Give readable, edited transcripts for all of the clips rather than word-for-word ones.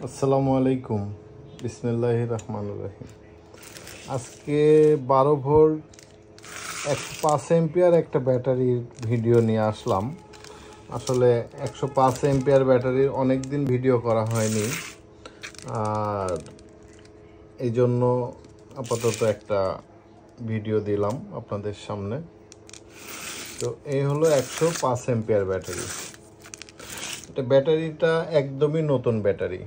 আসসালামু আলাইকুম, বিসমিল্লাহির রহমানির রহিম। আজকে 12 ভোল্ট 105 এম্পিয়ার একটা ব্যাটারির ভিডিও নিয়ে আসলাম। আসলে 105 এম্পিয়ার ব্যাটারির অনেক দিন ভিডিও করা হয়নি, আর এই জন্য আপাতত একটা ভিডিও দিলাম আপনাদের সামনে। তো এই হলো 105 এম্পিয়ার ব্যাটারি। এটা ব্যাটারিটা একদমই নতুন ব্যাটারি।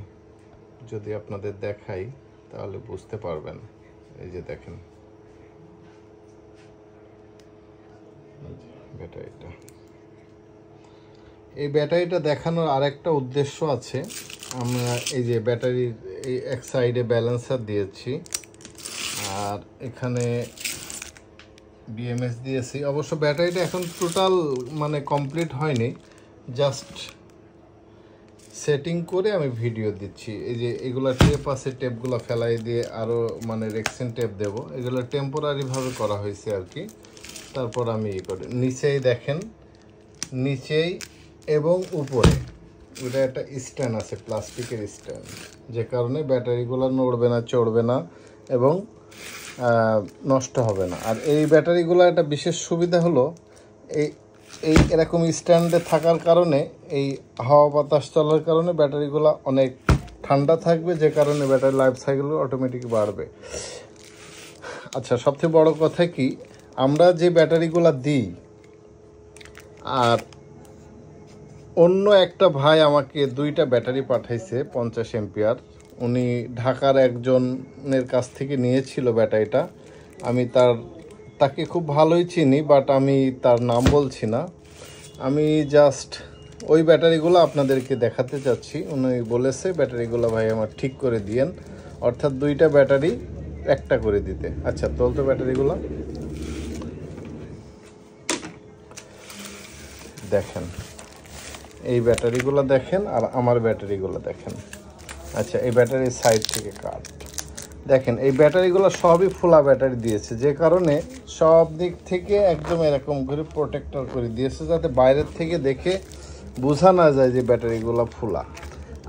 যদি আপনাদের দেখাই তাহলে বুঝতে পারবেন। এই যে দেখেন ব্যাটারিটা। এই ব্যাটারিটা দেখানোর আরেকটা উদ্দেশ্য আছে। আমরা এই যে ব্যাটারির এই এক সাইডে ব্যালেন্সার দিয়েছি, আর এখানে বিএমএস দিয়েছি। অবশ্য ব্যাটারিটা এখন টোটাল মানে কমপ্লিট হয়নি, জাস্ট সেটিং করে আমি ভিডিও দিচ্ছি। এই যে এগুলো টেপ আছে, টেপগুলো ফেলাই দিয়ে আরও মানে রেক্সিন টেপ দেবো। এগুলো টেম্পোরারিভাবে করা হয়েছে আর কি। তারপর আমি করি নিচেই দেখেন, নিচেই এবং উপরে ওটা একটা স্ট্যান্ড আছে, প্লাস্টিকের স্ট্যান্ড, যে কারণে ব্যাটারিগুলো নড়বে না, চড়বে না এবং নষ্ট হবে না। আর এই ব্যাটারিগুলো একটা বিশেষ সুবিধা হলো এই এই এরকম স্ট্যান্ডে থাকার কারণে, এই হাওয়া বাতাস চলার কারণে ব্যাটারিগুলো অনেক ঠান্ডা থাকবে, যে কারণে ব্যাটারি লাইফ সাইকেল অটোমেটিক বাড়বে। আচ্ছা, সবথেকে বড় কথা কি, আমরা যে ব্যাটারিগুলো দিই, আর অন্য একটা ভাই আমাকে 2টা ব্যাটারি পাঠাইছে 50 এম্পিয়ার। উনি ঢাকার একজনের কাছ থেকে নিয়েছিল ব্যাটারিটা। আমি তাকে খুব ভালোই চিনি, বাট আমি তার নাম বলছি না। আমি জাস্ট ওই ব্যাটারিগুলো আপনাদেরকে দেখাতে চাচ্ছি। উনি বলেছে ব্যাটারিগুলো ভাই আমার ঠিক করে দিয়েন, অর্থাৎ 2টা ব্যাটারি একটা করে দিতে। আচ্ছা, তো ব্যাটারিগুলো দেখেন, এই ব্যাটারিগুলো দেখেন আর আমার ব্যাটারিগুলো দেখেন। আচ্ছা, এই ব্যাটারির সাইড থেকে কাট দেখেন, এই ব্যাটারিগুলো সবই ফোলা ব্যাটারি দিয়েছে, যে কারণে সব দিক থেকে একদম এরকম করে প্রোটেক্টর করে দিয়েছে, যাতে বাইরের থেকে দেখে বোঝা না যায় যে ব্যাটারিগুলো ফোলা।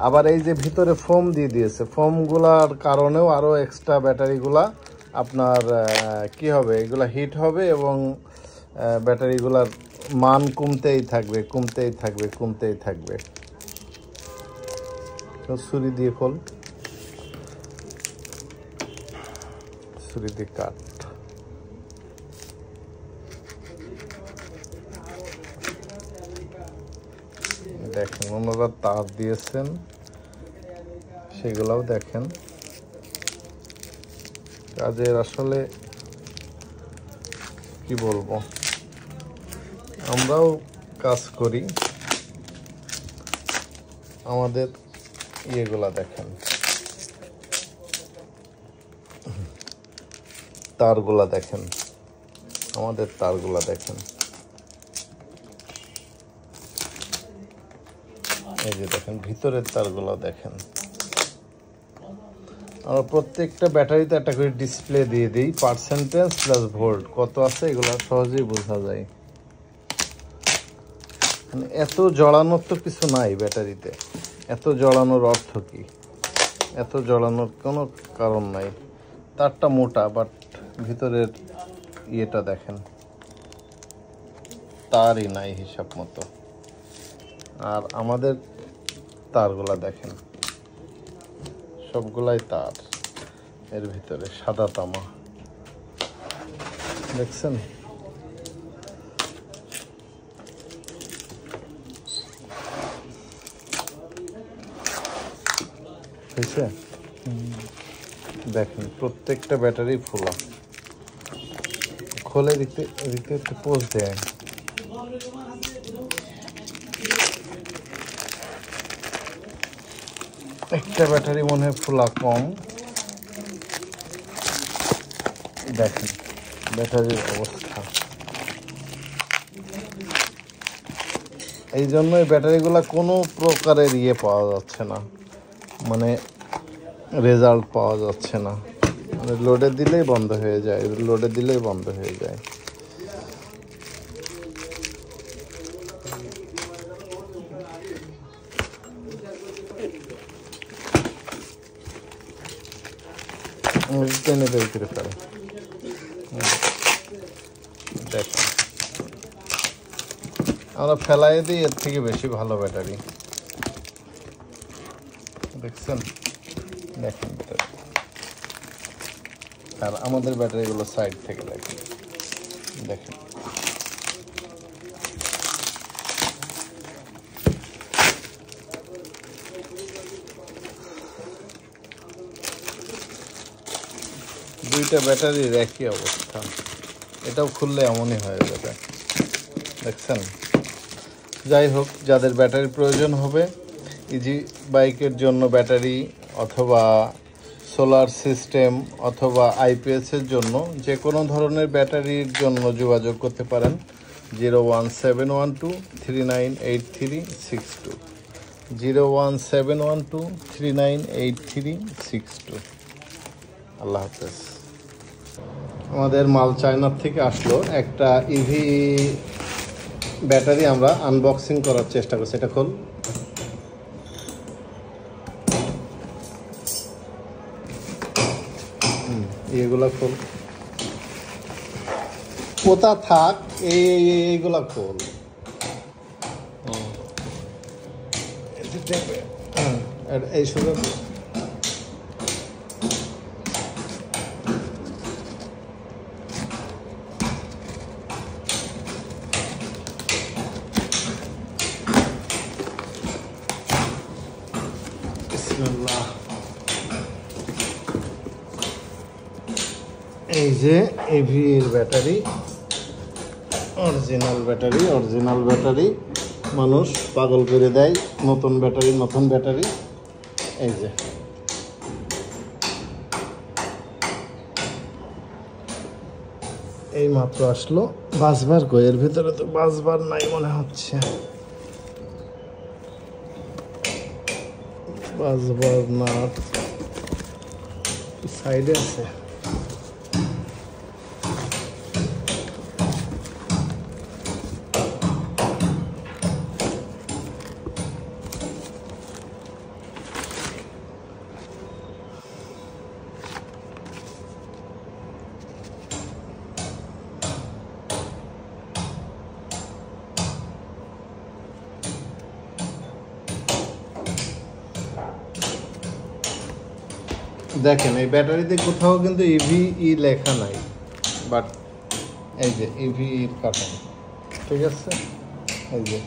আবার এই যে ভিতরে ফোম দিয়ে দিয়েছে, ফোমগুলার কারণেও আরও এক্সট্রা ব্যাটারিগুলা আপনার কি হবে, এগুলো হিট হবে এবং ব্যাটারিগুলার মান কমতেই থাকবে, কমতেই থাকবে, কমতেই থাকবে। তো ছুরি দিয়ে খোল, ছুরি দিয়ে কাট। দেখেন ওনারা তার দিয়েছেন, সেগুলাও দেখেন। কাজের আসলে কি বলবো, আমরাও কাজ করি। আমাদের ইয়েগুলা দেখেন, তারগুলা দেখেন, আমাদের তারগুলা দেখেন। এই যে দেখেন ভিতরের তারগুলা দেখেন। আমরা প্রত্যেকটা ব্যাটারিতে একটা করে ডিসপ্লে দিয়ে দিই, পার্সেন্টেজ প্লাস ভোল্ট কত আছে, এগুলো সহজেই বোঝা যায়। এত জড়ানোর তো কিছু নাই ব্যাটারিতে। এত জড়ানোর অর্থ কি? এত জড়ানোর কোনো কারণ নাই। তারটা মোটা, বাট ভিতরের ইয়েটা দেখেন, তারই নাই হিসাব মতো। আর আমাদের তারগুলা দেখেন, সবগুলাই তার। এর ভিতরে সাদা তামা দেখছেন। হয়েছে? দেখেন প্রত্যেকটা ব্যাটারি ফোলা। খোলে দিতে একটু পোজ দেয়। একটা ব্যাটারি মনে হয় ফোলা কম। দেখেন ব্যাটারির অবস্থা। এই জন্য এই ব্যাটারিগুলো কোনো প্রকারের ইয়ে পাওয়া যাচ্ছে না, মানে রেজাল্ট পাওয়া যাচ্ছে না। মানে লোডে দিলেই বন্ধ হয়ে যায়, লোডে দিলেই বন্ধ হয়ে যায়। টেনে বের করে ফেলে। দেখেন আমরা ফেলাই দিই, এর থেকে বেশি ভালো ব্যাটারি। দেখছেন, দেখেন ব্যাটারি। আর আমাদের ব্যাটারিগুলো সাইড থেকে দেখেন, দেখেন দুইটা ব্যাটারির একই অবস্থা। এটাও খুললে এমনই হয়ে যাবে, দেখছেন। যাই হোক, যাদের ব্যাটারির প্রয়োজন হবে, ইজি বাইকের জন্য ব্যাটারি অথবা সোলার সিস্টেম অথবা আইপিএসের জন্য যে কোনো ধরনের ব্যাটারির জন্য যোগাযোগ করতে পারেন 01712398362, 01712398362। আল্লাহ হাফেজ। আমাদের মাল চায়নার থেকে আসলো, একটা ইভি ব্যাটারি আমরা আনবক্সিং করার চেষ্টা করছি। এটা খোল। এগুলা খোল, কোথা থাক, এইগুলা খোল। এই শুধু এই যে ইভি এর ব্যাটারি, অরিজিনাল ব্যাটারি মানুষ পাগল করে দেয়। নতুন ব্যাটারি এই যে এই মাত্র আসলো। বাসবার কই, এর ভিতরে তো বাসবার নাই মনে হচ্ছে। বাসবার না, সাইডে আছে। দেখেন এই ব্যাটারিতে কোথাও কিন্তু ইভি লেখা নাই, বাট এই যে ইভি কাটানো, ঠিক আছে। এই যে